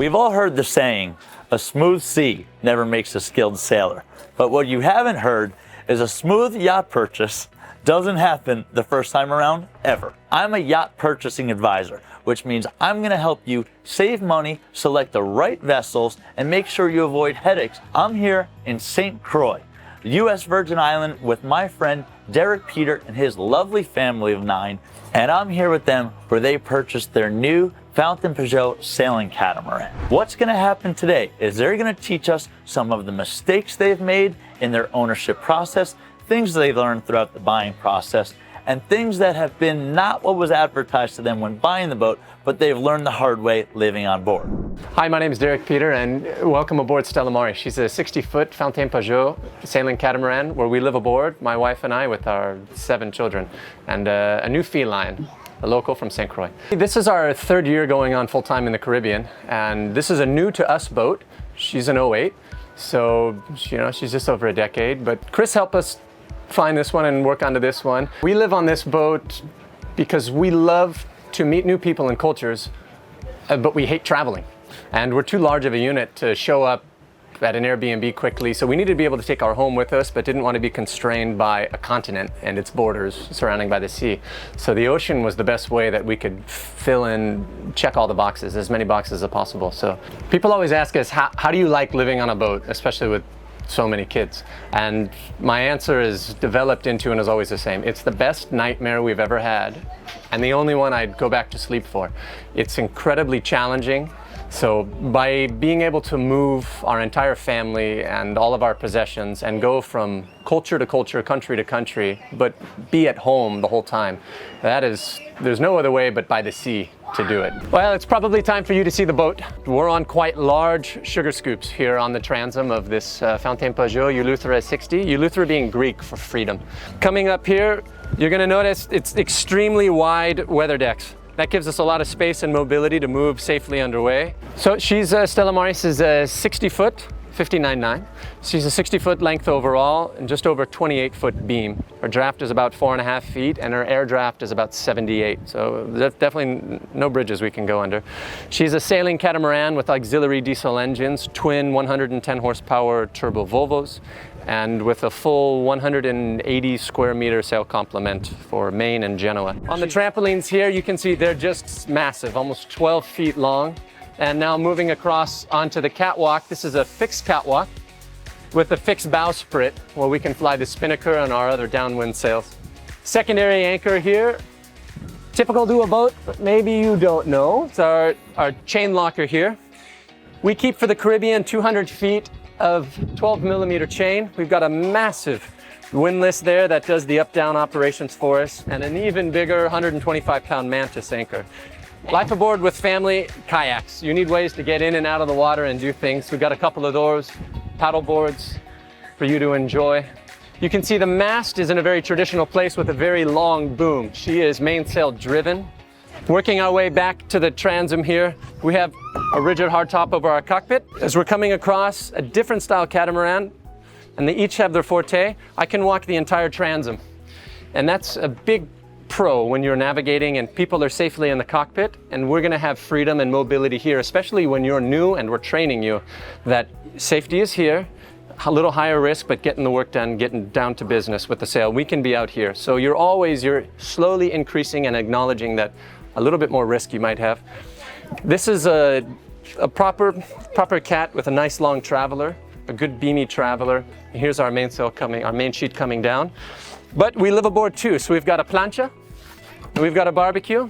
We've all heard the saying, a smooth sea never makes a skilled sailor. But what you haven't heard is a smooth yacht purchase doesn't happen the first time around, ever. I'm a yacht purchasing advisor, which means I'm gonna help you save money, select the right vessels, and make sure you avoid headaches. I'm here in St. Croix, U.S. Virgin Island, with my friend Derek Peter and his lovely family of 9, and I'm here with them where they purchased their new Fountaine Pajot sailing catamaran. What's gonna happen today is they're gonna teach us some of the mistakes they've made in their ownership process, things they learned throughout the buying process, and things that have been not what was advertised to them when buying the boat, but they've learned the hard way living on board. Hi, my name is Derek Peter, and welcome aboard Stella Maris. She's a 60-foot Fountaine Pajot sailing catamaran where we live aboard, my wife and I, with our 7 children, and a new feline, a local from St. Croix. This is our 3rd year going on full-time in the Caribbean, and this is a new to us boat. She's an 08, so she's just over a decade, but Chris helped us find this one and work onto this one. We live on this boat because we love to meet new people and cultures, but we hate traveling. And we're too large of a unit to show up at an Airbnb quickly, so we needed to be able to take our home with us, but didn't want to be constrained by a continent and its borders surrounding by the sea. So the ocean was the best way that we could fill in, check all the boxes, as many boxes as possible. So people always ask us, how do you like living on a boat, especially with so many kids? And my answer is developed into and is always the same. It's the best nightmare we've ever had, and the only one I'd go back to sleep for. It's incredibly challenging. So by being able to move our entire family and all of our possessions and go from culture to culture, country to country, but be at home the whole time, there's no other way but by the sea to do it. Well, it's probably time for you to see the boat. We're on quite large sugar scoops here on the transom of this Fountaine Pajot Eleuthera 60, Eleuthera being Greek for freedom. Coming up here, you're gonna notice it's extremely wide weather decks. That gives us a lot of space and mobility to move safely underway. So Stella Maris is a 60-foot, 59.9. She's a 60-foot length overall and just over 28-foot beam. Her draft is about 4.5 feet and her air draft is about 78. So there's definitely no bridges we can go under. She's a sailing catamaran with auxiliary diesel engines, twin 110 horsepower turbo Volvos, and with a full 180 square meter sail complement for Maine and Genoa. On the trampolines here, you can see they're just massive, almost 12 feet long. And now moving across onto the catwalk, this is a fixed catwalk with a fixed bowsprit where we can fly the spinnaker and our other downwind sails. Secondary anchor here, typical to a boat, but maybe you don't know. It's our chain locker here. We keep for the Caribbean 200 feet of 12 millimeter chain. We've got a massive windlass there that does the up-down operations for us, and an even bigger 125-pound mantis anchor. Life aboard with family, kayaks. You need ways to get in and out of the water and do things. We've got a couple of those, paddle boards for you to enjoy. You can see the mast is in a very traditional place with a very long boom. She is mainsail driven. Working our way back to the transom here, we have a rigid hardtop over our cockpit. As we're coming across a different style catamaran, and they each have their forte, I can walk the entire transom. And that's a big pro when you're navigating and people are safely in the cockpit, and we're gonna have freedom and mobility here, especially when you're new and we're training you that safety is here, a little higher risk, but getting the work done, getting down to business with the sail. We can be out here. So you're slowly increasing and acknowledging that a little bit more risk you might have. This is a proper cat with a nice long traveler, a good beamy traveler. Here's our mainsail our main sheet coming down. But we live aboard too, so we've got a plancha, and we've got a barbecue.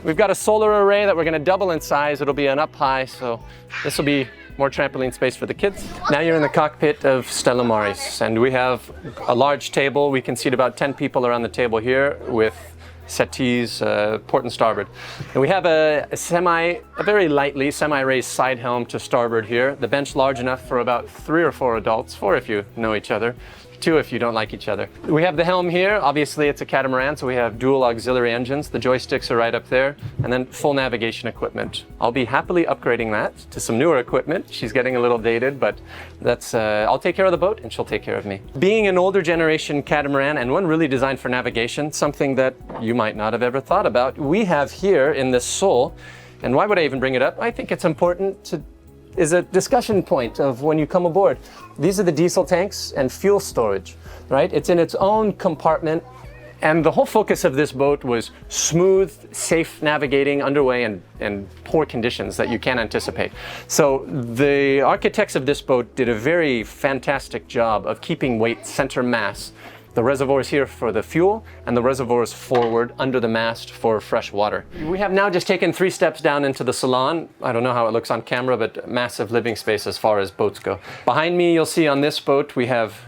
We've got a solar array that we're gonna double in size. It'll be an up high, so this will be more trampoline space for the kids. Now you're in the cockpit of Stella Maris, and we have a large table. We can seat about 10 people around the table here with settees, port and starboard. And we have a very lightly semi-raised side helm to starboard here. The bench large enough for about 3 or 4 adults, 4 if you know each other. 2 if you don't like each other. We have the helm here. Obviously it's a catamaran, so we have dual auxiliary engines. The joysticks are right up there, and then full navigation equipment. I'll be happily upgrading that to some newer equipment. She's getting a little dated, but that's I'll take care of the boat and she'll take care of me. Being an older generation catamaran, and one really designed for navigation, something that you might not have ever thought about, we have here in this sole, and why would I even bring it up? I think it's important to is a discussion point of when you come aboard. These are the diesel tanks and fuel storage, right? It's in its own compartment. And the whole focus of this boat was smooth, safe navigating underway in poor conditions that you can't anticipate. So the architects of this boat did a very fantastic job of keeping weight center mass. The reservoir is here for the fuel, and the reservoir is forward under the mast for fresh water. We have now just taken 3 steps down into the salon. I don't know how it looks on camera, but massive living space as far as boats go. Behind me, you'll see on this boat, we have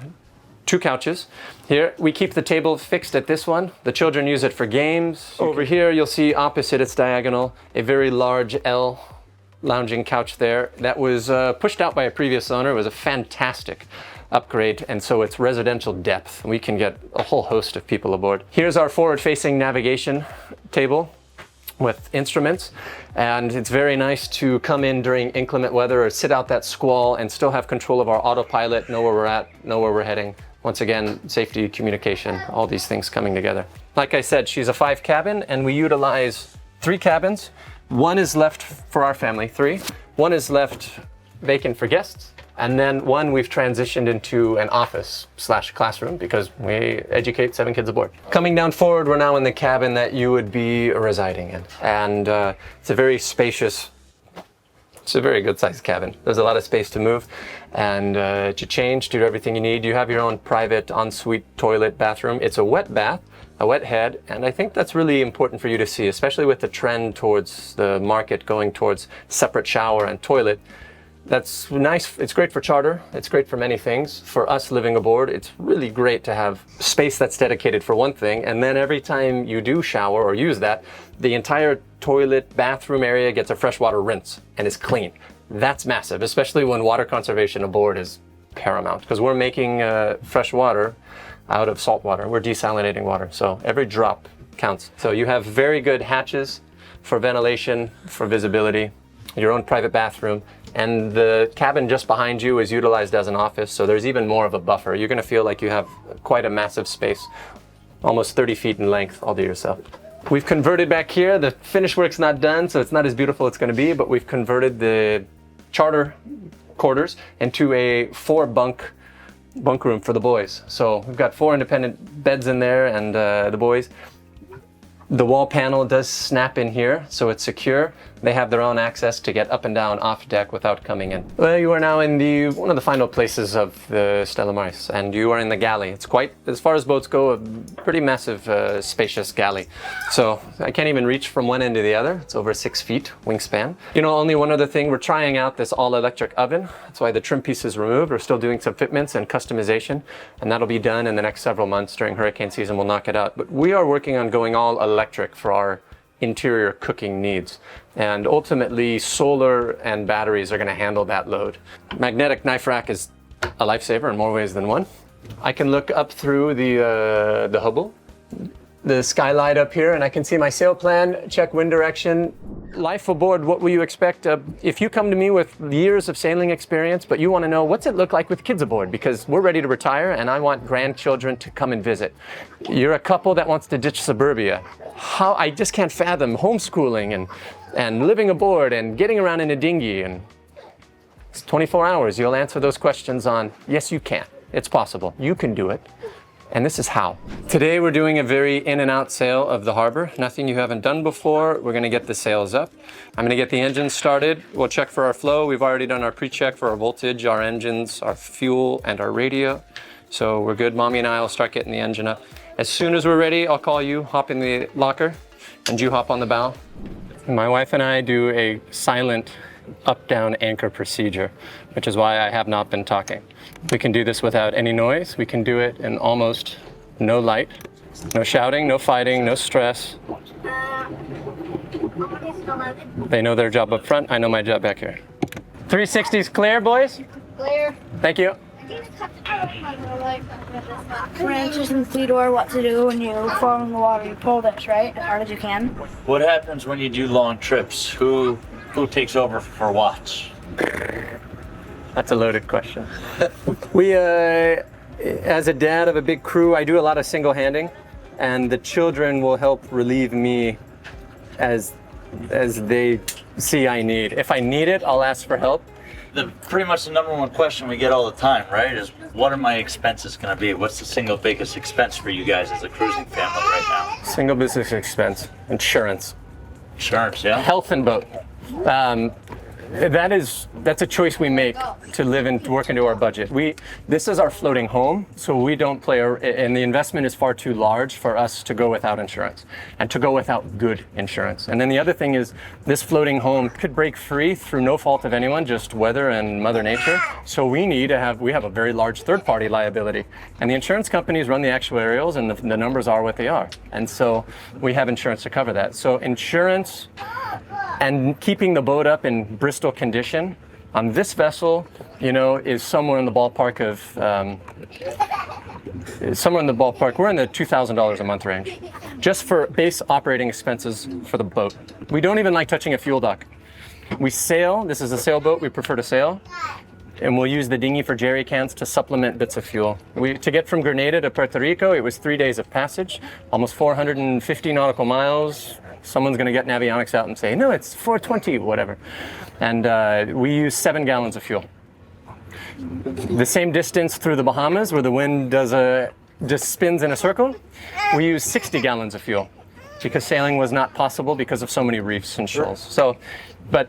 2 couches. Here, we keep the table fixed at this one. The children use it for games. Over here, you'll see opposite its diagonal, a very large L lounging couch there. That was pushed out by a previous owner. It was a fantastic upgrade, and so it's residential depth. We can get a whole host of people aboard. Here's our forward-facing navigation table with instruments, and it's very nice to come in during inclement weather or sit out that squall and still have control of our autopilot, know where we're at, know where we're heading. Once again, safety, communication, all these things coming together. Like I said, she's a 5 cabin, and we utilize 3 cabins. 1 is left for our family, 3. 1 is left vacant for guests. And then 1 we've transitioned into an office/classroom because we educate 7 kids aboard. Coming down forward, we're now in the cabin that you would be residing in. And it's a very spacious, it's a very good sized cabin. There's a lot of space to move and to change, to do everything you need. You have your own private ensuite toilet bathroom. It's a wet bath, a wet head, and I think that's really important for you to see, especially with the trend towards the market going towards separate shower and toilet. That's nice. It's great for charter. It's great for many things. For us living aboard, it's really great to have space that's dedicated for one thing. And then every time you do shower or use that, the entire toilet bathroom area gets a freshwater rinse and is clean. That's massive, especially when water conservation aboard is paramount, because we're making fresh water out of salt water. We're desalinating water. So every drop counts. So you have very good hatches for ventilation, for visibility, your own private bathroom. And the cabin just behind you is utilized as an office, so there's even more of a buffer. You're going to feel like you have quite a massive space, almost 30 feet in length all to yourself. We've converted back here. The finish work's not done, so it's not as beautiful as it's going to be, but we've converted the charter quarters into a 4-bunk room for the boys. So we've got 4 independent beds in there, and the boys. The wall panel does snap in here, so it's secure. They have their own access to get up and down off deck without coming in. Well, you are now in one of the final places of the Stella Maris, and you are in the galley. It's quite, as far as boats go, a pretty massive, spacious galley. So I can't even reach from one end to the other. It's over 6 feet wingspan. You know, only one other thing, we're trying out this all-electric oven. That's why the trim piece is removed. We're still doing some fitments and customization, and that'll be done in the next several months. During hurricane season, we'll knock it out. But we are working on going all electric for our interior cooking needs. And ultimately, solar and batteries are going to handle that load. Magnetic knife rack is a lifesaver in more ways than one. I can look up through the hobo, the skylight up here, and I can see my sail plan, check wind direction. Life aboard, what will you expect? If you come to me with years of sailing experience, but you want to know what's it look like with kids aboard, because we're ready to retire and I want grandchildren to come and visit. You're a couple that wants to ditch suburbia. How I just can't fathom homeschooling and living aboard and getting around in a dinghy, and it's 24 hours. You'll answer those questions on, yes, you can. It's possible. You can do it. And this is how. Today we're doing a very in and out sail of the harbor. Nothing you haven't done before. We're gonna get the sails up. I'm gonna get the engine started. We'll check for our flow. We've already done our pre-check for our voltage, our engines, our fuel, and our radio. So we're good. Mommy and I will start getting the engine up. As soon as we're ready, I'll call you, hop in the locker, and you hop on the bow. My wife and I do a silent up-down anchor procedure, which is why I have not been talking. We can do this without any noise. We can do it in almost no light, no shouting, no fighting, no stress. They know their job up front. I know my job back here. 360's clear, boys? Clear. Thank you. For answers in Theodore what to do when you fall in the water, you pull this, right? As hard as you can. What happens when you do long trips? Who takes over for watch? That's a loaded question. We, as a dad of a big crew, I do a lot of single handing, and the children will help relieve me as they see I need. If I need it, I'll ask for help. the pretty much the number one question we get all the time, right, is what are my expenses going to be? What's the single biggest expense for you guys as a cruising family right now? Single business expense, insurance. Insurance, yeah. Health and boat. That's a choice we make to live and work into our budget. This is our floating home, so we don't play, and the investment is far too large for us to go without insurance and to go without good insurance. And then the other thing is this floating home could break free through no fault of anyone, just weather and Mother Nature. So we have a very large third-party liability, and the insurance companies run the actuarials, and the numbers are what they are. And so we have insurance to cover that. So insurance and keeping the boat up in Bristol condition on this vessel, is somewhere in the ballpark of, we're in the $2,000 a month range, just for base operating expenses for the boat. We don't even like touching a fuel dock. We sail, this is a sailboat, we prefer to sail, and we'll use the dinghy for jerry cans to supplement bits of fuel. To get from Grenada to Puerto Rico, it was 3 days of passage, almost 450 nautical miles. Someone's going to get Navionics out and say, no, it's 420, whatever. And we use 7 gallons of fuel. The same distance through the Bahamas, where the wind just spins in a circle, we use 60 gallons of fuel because sailing was not possible because of so many reefs and shoals. So, but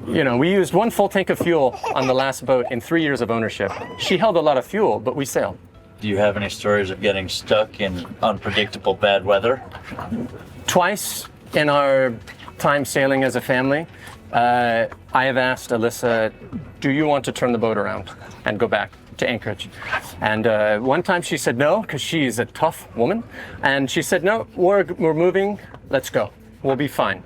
we used 1 full tank of fuel on the last boat in 3 years of ownership. She held a lot of fuel, but we sailed. Do you have any stories of getting stuck in unpredictable bad weather? Twice in our time sailing as a family, I have asked Alyssa, do you want to turn the boat around and go back to Anchorage? And one time she said no, because she's a tough woman. And she said, no, we're moving, let's go. We'll be fine.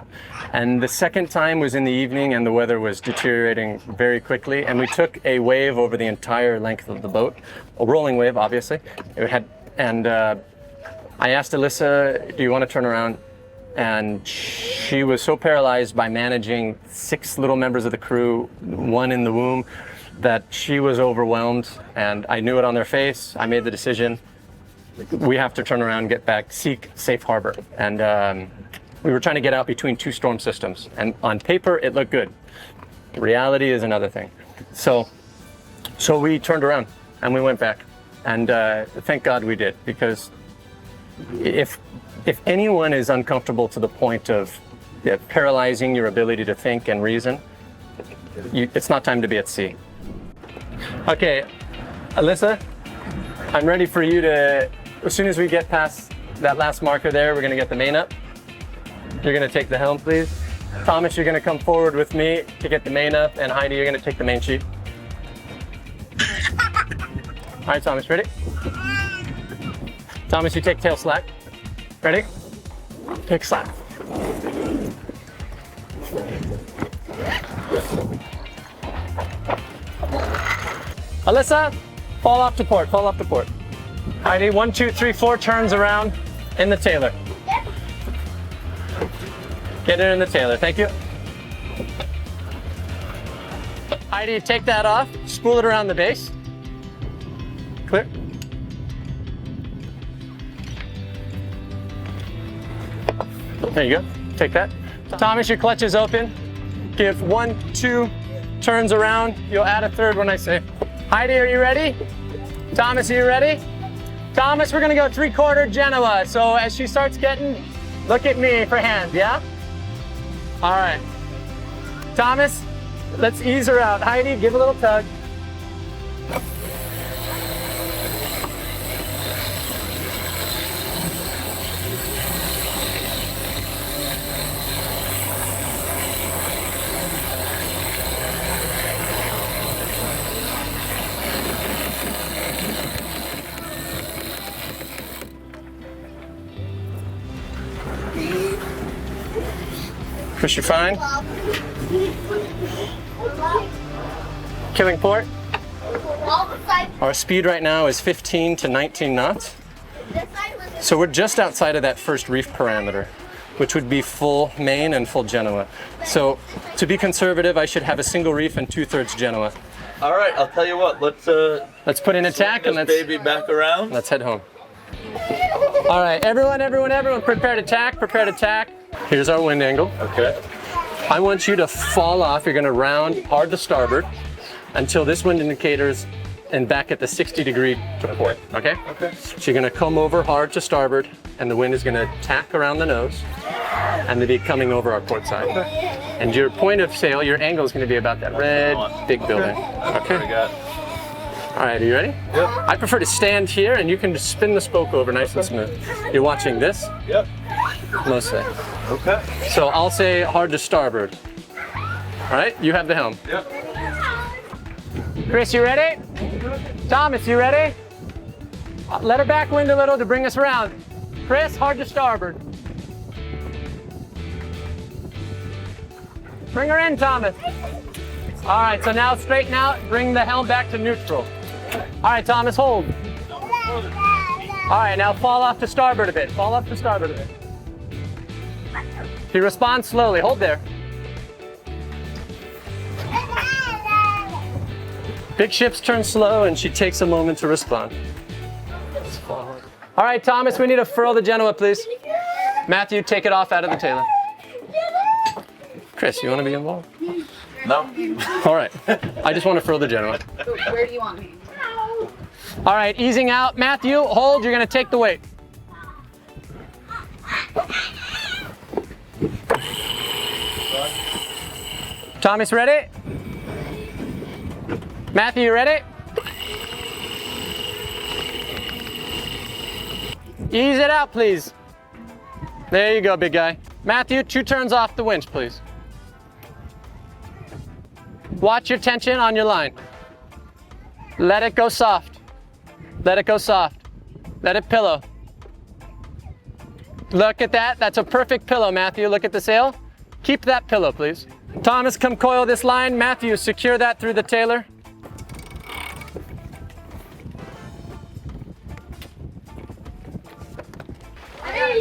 And the second time was in the evening and the weather was deteriorating very quickly. And we took a wave over the entire length of the boat, a rolling wave, obviously. I asked Alyssa, do you want to turn around? And she was so paralyzed by managing 6 little members of the crew, 1 in the womb, that she was overwhelmed. And I knew it on their face. I made the decision. We have to turn around, get back, seek safe harbor. And we were trying to get out between 2 storm systems. And on paper, it looked good. Reality is another thing. So we turned around and we went back. And thank God we did, because if anyone is uncomfortable to the point of paralyzing your ability to think and reason, it's not time to be at sea. Okay, Alyssa, I'm ready for you to, as soon as we get past that last marker there, we're gonna get the main up. You're gonna take the helm, please. Thomas, you're gonna come forward with me to get the main up, and Heidi, you're gonna take the main sheet. All right, Thomas, ready? Thomas, you take tail slack. Ready? Take slack. Alyssa, fall off to port, fall off to port. Heidi, 1, 2, 3, 4 turns around in the tailor. Get it in the tailor, thank you. Heidi, take that off, spool it around the base. Clear. There you go, take that. Thomas, your clutch is open. Give 1, 2 turns around. You'll add a third when I say. Heidi, are you ready? Thomas, are you ready? Thomas, we're gonna go 3/4 Genoa. So as she starts getting, look at me for hand, yeah? All right. Thomas, let's ease her out. Heidi, give a little tug. Push you fine. Killing port. Our speed right now is 15 to 19 knots. So we're just outside of that first reef parameter, which would be full main and full Genoa. So to be conservative, I should have a single reef and 2/3 Genoa. All right, I'll tell you what. Let's put in attack and let's baby back around. Let's head home. All right, everyone, prepare to tack, prepare to tack. Here's our wind angle. Okay. I want you to fall off. You're gonna round hard to starboard until this wind indicator's and back at the 60-degree to port, okay? Okay. So you're gonna come over hard to starboard and the wind is gonna tack around the nose and then be coming over our port side. And your point of sail, your angle is gonna be about that red big building, okay? All right, are you ready? Yep. I prefer to stand here and you can just spin the spoke over nice and smooth. You're watching this? Yep. Mostly. Okay. So I'll say hard to starboard. All right, you have the helm. Yep. Chris, you ready? Thomas, you ready? Let her backwind a little to bring us around. Chris, hard to starboard. Bring her in, Thomas. All right, so now straighten out, bring the helm back to neutral. All right, Thomas, hold. All right, now fall off to starboard a bit. Fall off to starboard a bit. If you respond slowly, hold there. Big ships turn slow and she takes a moment to respond. All right, Thomas, we need to furl the Genoa, please. Matthew, take it off out of the tailor. Chris, you want to be involved? No. All right, I just want to furl the Genoa. Where do you want me? All right, easing out. Matthew, hold, you're going to take the weight. Thomas, ready? Matthew, you ready? Ease it out, please. There you go, big guy. Matthew, 2 turns off the winch, please. Watch your tension on your line. Let it go soft. Let it go soft. Let it pillow. Look at that. That's a perfect pillow, Matthew. Look at the sail. Keep that pillow, please. Thomas, come coil this line. Matthew, secure that through the tailor.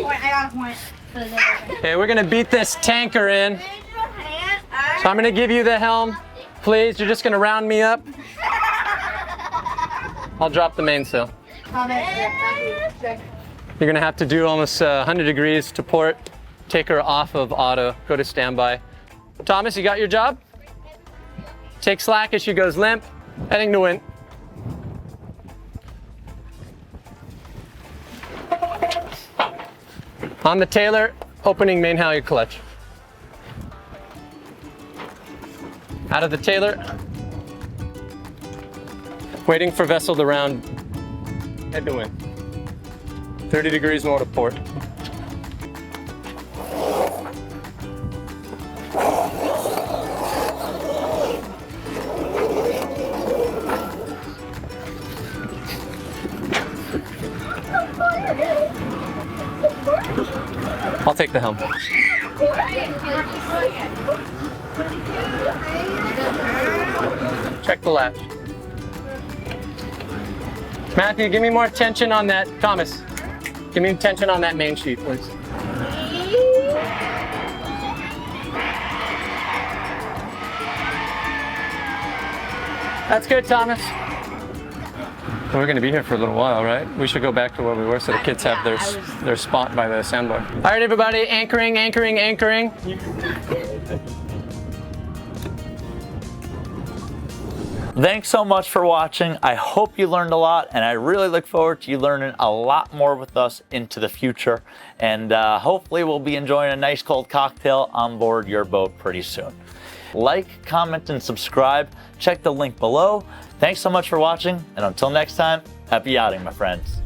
I got a point. Okay, we're gonna beat this tanker in. So I'm gonna give you the helm. Please, you're just gonna round me up. I'll drop the mainsail. You're gonna have to do almost 100 degrees to port. Take her off of auto, go to standby. Thomas, you got your job? Take slack as she goes limp, heading to wind. On the tailor, opening main halyard clutch. Out of the tailor, waiting for vessel to round, head to wind. 30 degrees more to port. I'll take the helm. Check the latch. Matthew, give me more tension on that. Thomas, give me tension on that main sheet, please. That's good, Thomas. We're going to be here for a little while, right? We should go back to where we were so the kids have their spot by the sandbar. All right, everybody, anchoring, anchoring, anchoring. Thanks so much for watching. I hope you learned a lot, and I really look forward to you learning a lot more with us into the future. And hopefully we'll be enjoying a nice cold cocktail on board your boat pretty soon. Like, comment, and subscribe. Check the link below. Thanks so much for watching, and until next time, happy yachting, my friends.